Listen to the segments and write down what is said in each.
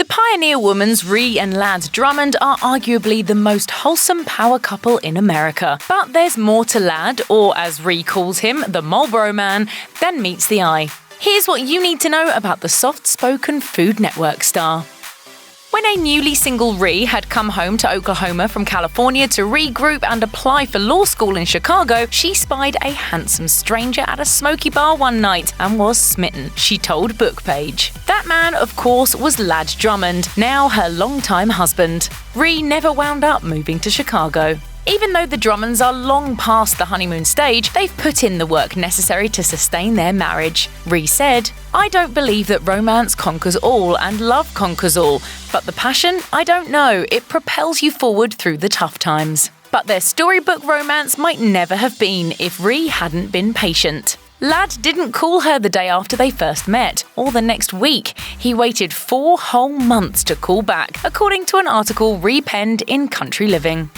pioneer woman's Ree and Lad Drummond are arguably the most wholesome power couple in America. But there's more to Lad, or as Ree calls him, the Marlboro Man, than meets the eye. Here's what you need to know about the soft-spoken Food Network star. When a newly single Ree had come home to Oklahoma from California to regroup and apply for law school in Chicago, she spied a handsome stranger at a smoky bar one night and was smitten, she told Bookpage. That man, of course, was Lad Drummond, now her longtime husband. Ree never wound up moving to Chicago. Even though the Drummonds are long past the honeymoon stage, they've put in the work necessary to sustain their marriage. Ree said, "I don't believe that romance conquers all and love conquers all, but the passion, I don't know, it propels you forward through the tough times." But their storybook romance might never have been if Ree hadn't been patient. Lad didn't call her the day after they first met, or the next week. He waited 4 whole months to call back, according to an article Ree penned in Country Living.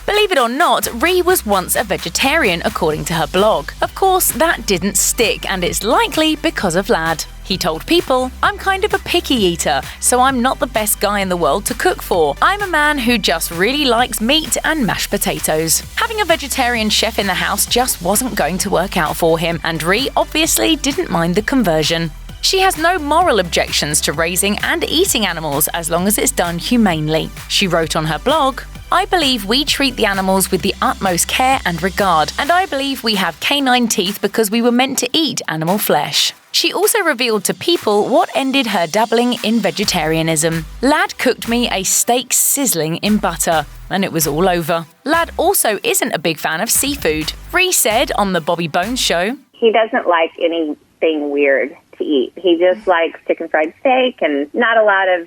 Believe it or not, Ree was once a vegetarian, according to her blog. Of course, that didn't stick, and it's likely because of Lad. He told People, "I'm kind of a picky eater, so I'm not the best guy in the world to cook for. I'm a man who just really likes meat and mashed potatoes." Having a vegetarian chef in the house just wasn't going to work out for him, and Ree obviously didn't mind the conversion. She has no moral objections to raising and eating animals as long as it's done humanely. She wrote on her blog, "I believe we treat the animals with the utmost care and regard, and I believe we have canine teeth because we were meant to eat animal flesh." She also revealed to People what ended her dabbling in vegetarianism. "Lad cooked me a steak sizzling in butter, and it was all over." Lad also isn't a big fan of seafood. Ree said on the Bobby Bones show, "He doesn't like anything weird to eat. He just likes chicken fried steak and not a lot of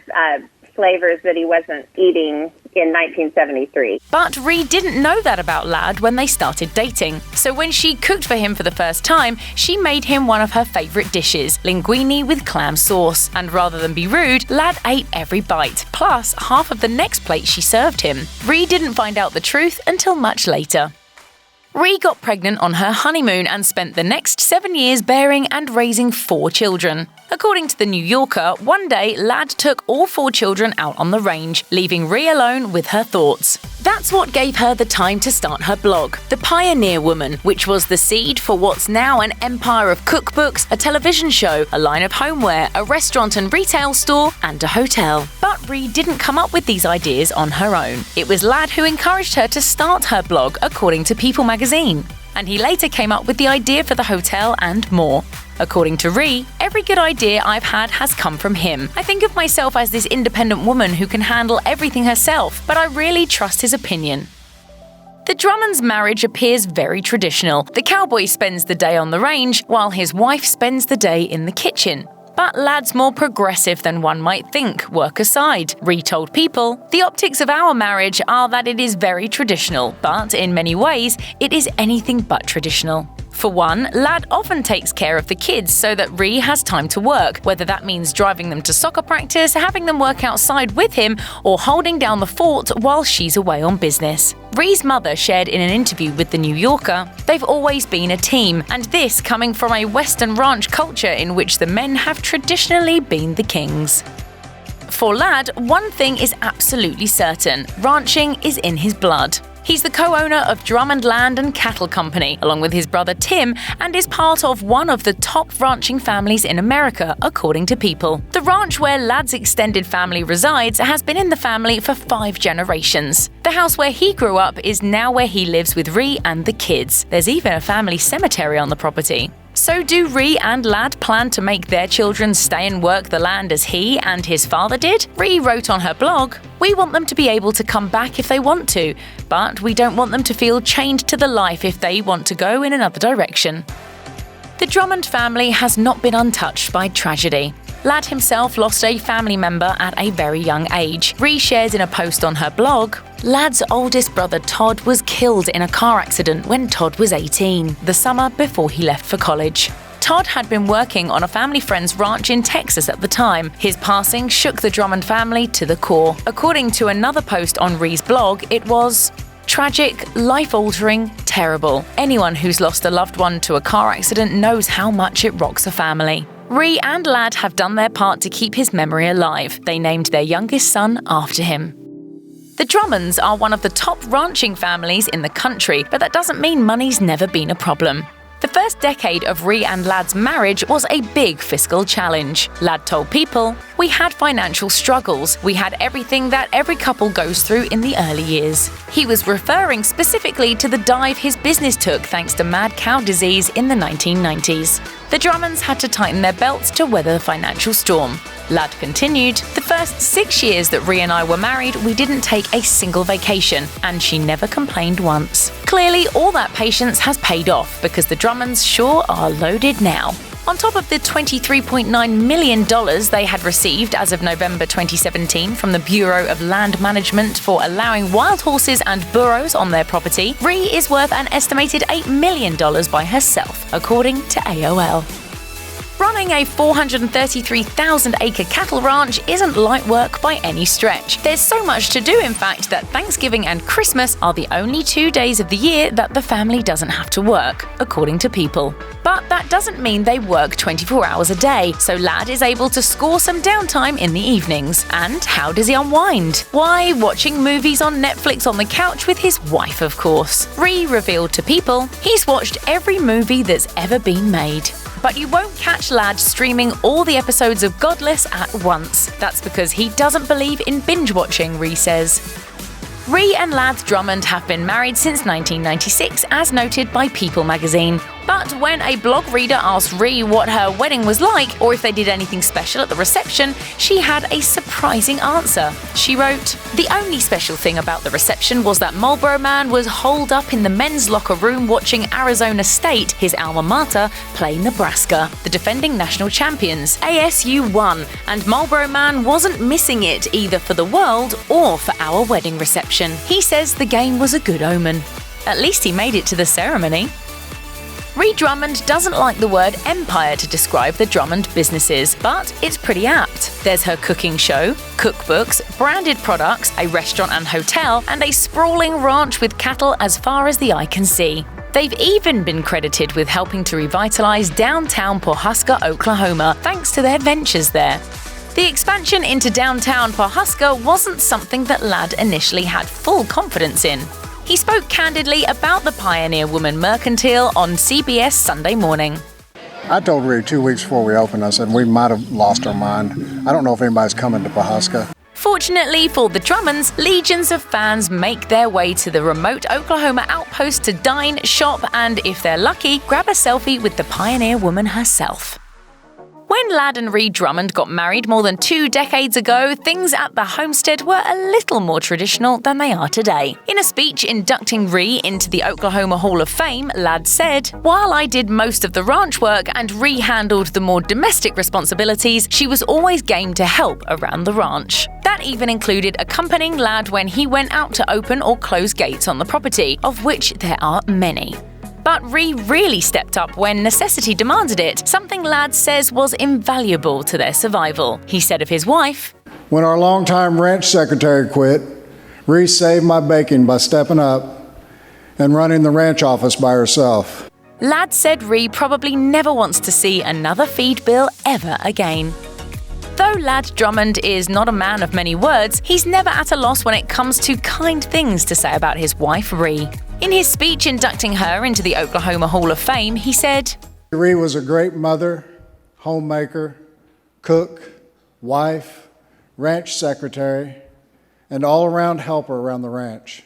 flavors that he wasn't eating in 1973. But Ree didn't know that about Lad when they started dating. So when she cooked for him for the first time, she made him one of her favourite dishes, linguine with clam sauce. And rather than be rude, Lad ate every bite, plus half of the next plate she served him. Ree didn't find out the truth until much later. Ree got pregnant on her honeymoon and spent the next 7 years bearing and raising 4 children. According to The New Yorker, one day Lad took all 4 children out on the range, leaving Ree alone with her thoughts. That's what gave her the time to start her blog, The Pioneer Woman, which was the seed for what's now an empire of cookbooks, a television show, a line of homeware, a restaurant and retail store, and a hotel. But Ree didn't come up with these ideas on her own. It was Lad who encouraged her to start her blog, according to People magazine. And he later came up with the idea for the hotel and more. According to Ree, "Every good idea I've had has come from him. I think of myself as this independent woman who can handle everything herself, but I really trust his opinion." The Drummonds' marriage appears very traditional. The cowboy spends the day on the range, while his wife spends the day in the kitchen. But Lad's more progressive than one might think, work aside. Ree told People, "The optics of our marriage are that it is very traditional, but in many ways, it is anything but traditional." For one, Lad often takes care of the kids so that Ree has time to work, whether that means driving them to soccer practice, having them work outside with him, or holding down the fort while she's away on business. Ree's mother shared in an interview with The New Yorker, "They've always been a team, and this coming from a Western ranch culture in which the men have traditionally been the kings." For Lad, one thing is absolutely certain: ranching is in his blood. He's the co-owner of Drummond Land and Cattle Company, along with his brother Tim, and is part of one of the top ranching families in America, according to People. The ranch where Lad's extended family resides has been in the family for 5 generations. The house where he grew up is now where he lives with Ree and the kids. There's even a family cemetery on the property. So do Ree and Lad plan to make their children stay and work the land as he and his father did? Ree wrote on her blog, "We want them to be able to come back if they want to, but we don't want them to feel chained to the life if they want to go in another direction." The Drummond family has not been untouched by tragedy. Lad himself lost a family member at a very young age. Ree shares in a post on her blog, "Lad's oldest brother Todd was killed in a car accident when Todd was 18, the summer before he left for college." Todd had been working on a family friend's ranch in Texas at the time. His passing shook the Drummond family to the core. According to another post on Ree's blog, it was tragic, life-altering, terrible. Anyone who's lost a loved one to a car accident knows how much it rocks a family. Ree and Lad have done their part to keep his memory alive. They named their youngest son after him. The Drummonds are one of the top ranching families in the country, but that doesn't mean money's never been a problem. The first decade of Ree and Lad's marriage was a big fiscal challenge. Lad told People, "We had financial struggles. We had everything that every couple goes through in the early years." He was referring specifically to the dive his business took thanks to mad cow disease in the 1990s. The Drummonds had to tighten their belts to weather the financial storm. Lad continued, "The first 6 years that Ree and I were married, we didn't take a single vacation, and she never complained once." Clearly, all that patience has paid off because the Drummonds sure are loaded now. On top of the $23.9 million they had received as of November 2017 from the Bureau of Land Management for allowing wild horses and burros on their property, Ree is worth an estimated $8 million by herself, according to AOL. Running a 433,000-acre cattle ranch isn't light work by any stretch. There's so much to do, in fact, that Thanksgiving and Christmas are the only 2 days of the year that the family doesn't have to work, according to People. But that doesn't mean they work 24 hours a day, so Lad is able to score some downtime in the evenings. And how does he unwind? Why, watching movies on Netflix on the couch with his wife, of course. Ree revealed to People he's watched every movie that's ever been made. But you won't catch Lad streaming all the episodes of Godless at once. That's because he doesn't believe in binge-watching, Ree says. Ree and Lad Drummond have been married since 1996, as noted by People magazine. But when a blog reader asked Ree what her wedding was like, or if they did anything special at the reception, she had a surprising answer. She wrote, "The only special thing about the reception was that Marlboro Man was holed up in the men's locker room watching Arizona State, his alma mater, play Nebraska. The defending national champions, ASU won, and Marlboro Man wasn't missing it either for the world or for our wedding reception. He says the game was a good omen. At least he made it to the ceremony." Ree Drummond doesn't like the word empire to describe the Drummond businesses, but it's pretty apt. There's her cooking show, cookbooks, branded products, a restaurant and hotel, and a sprawling ranch with cattle as far as the eye can see. They've even been credited with helping to revitalize downtown Pawhuska, Oklahoma, thanks to their ventures there. The expansion into downtown Pawhuska wasn't something that Lad initially had full confidence in. He spoke candidly about the Pioneer Woman Mercantile on CBS Sunday Morning. I told Ree 2 weeks before we opened, I said, we might have lost our mind. I don't know if anybody's coming to Pawhuska. Fortunately for the Drummonds, legions of fans make their way to the remote Oklahoma outpost to dine, shop, and, if they're lucky, grab a selfie with the Pioneer Woman herself. When Lad and Ree Drummond got married more than 2 decades ago, things at the homestead were a little more traditional than they are today. In a speech inducting Ree into the Oklahoma Hall of Fame, Lad said, "While I did most of the ranch work and Ree handled the more domestic responsibilities, she was always game to help around the ranch." That even included accompanying Lad when he went out to open or close gates on the property, of which there are many. But Ree really stepped up when necessity demanded it, something Lad says was invaluable to their survival. He said of his wife, When our longtime ranch secretary quit, Ree saved my bacon by stepping up and running the ranch office by herself. Lad said Ree probably never wants to see another feed bill ever again. Though Lad Drummond is not a man of many words, he's never at a loss when it comes to kind things to say about his wife, Ree. In his speech inducting her into the Oklahoma Hall of Fame, he said, Ree was a great mother, homemaker, cook, wife, ranch secretary, and all-around helper around the ranch.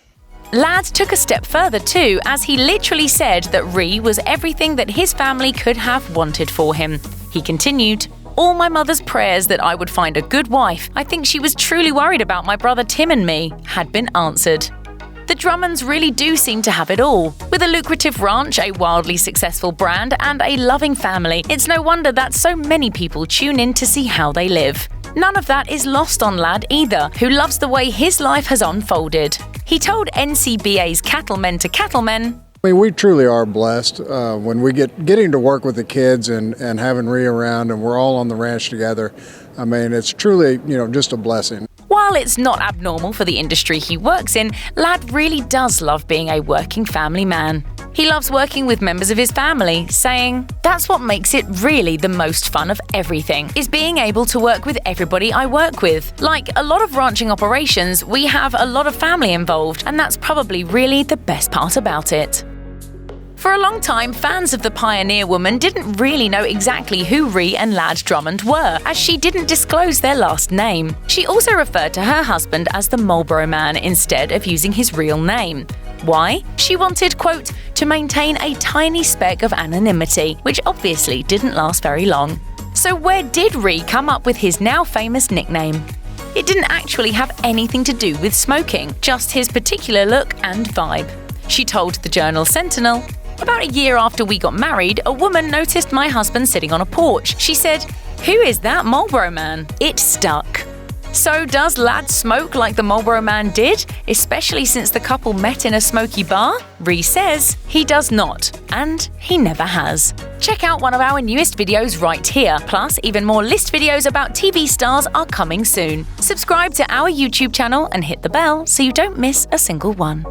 Lad took a step further too, as he literally said that Ree was everything that his family could have wanted for him. He continued, "All my mother's prayers that I would find a good wife, I think she was truly worried about my brother Tim and me, had been answered." The Drummonds really do seem to have it all. With a lucrative ranch, a wildly successful brand, and a loving family, it's no wonder that so many people tune in to see how they live. None of that is lost on Lad either, who loves the way his life has unfolded. He told NCBA's Cattlemen to Cattlemen, I mean, we truly are blessed when we getting to work with the kids and having Ree around and we're all on the ranch together. I mean, it's truly, just a blessing. While it's not abnormal for the industry he works in, Lad really does love being a working family man. He loves working with members of his family, saying, "That's what makes it really the most fun of everything, is being able to work with everybody I work with. Like a lot of ranching operations, we have a lot of family involved, and that's probably really the best part about it." For a long time, fans of the pioneer woman didn't really know exactly who Ree and Lad Drummond were, as she didn't disclose their last name. She also referred to her husband as the Marlboro Man instead of using his real name. Why? She wanted, quote, to maintain a tiny speck of anonymity, which obviously didn't last very long. So where did Ree come up with his now famous nickname? It didn't actually have anything to do with smoking, just his particular look and vibe. She told the Journal Sentinel, "About a year after we got married, a woman noticed my husband sitting on a porch. She said, 'Who is that Marlboro Man?' It stuck." So does Lad smoke like the Marlboro Man did, especially since the couple met in a smoky bar? Ree says he does not, and he never has. Check out one of our newest videos right here. Plus, even more list videos about TV stars are coming soon. Subscribe to our YouTube channel and hit the bell so you don't miss a single one.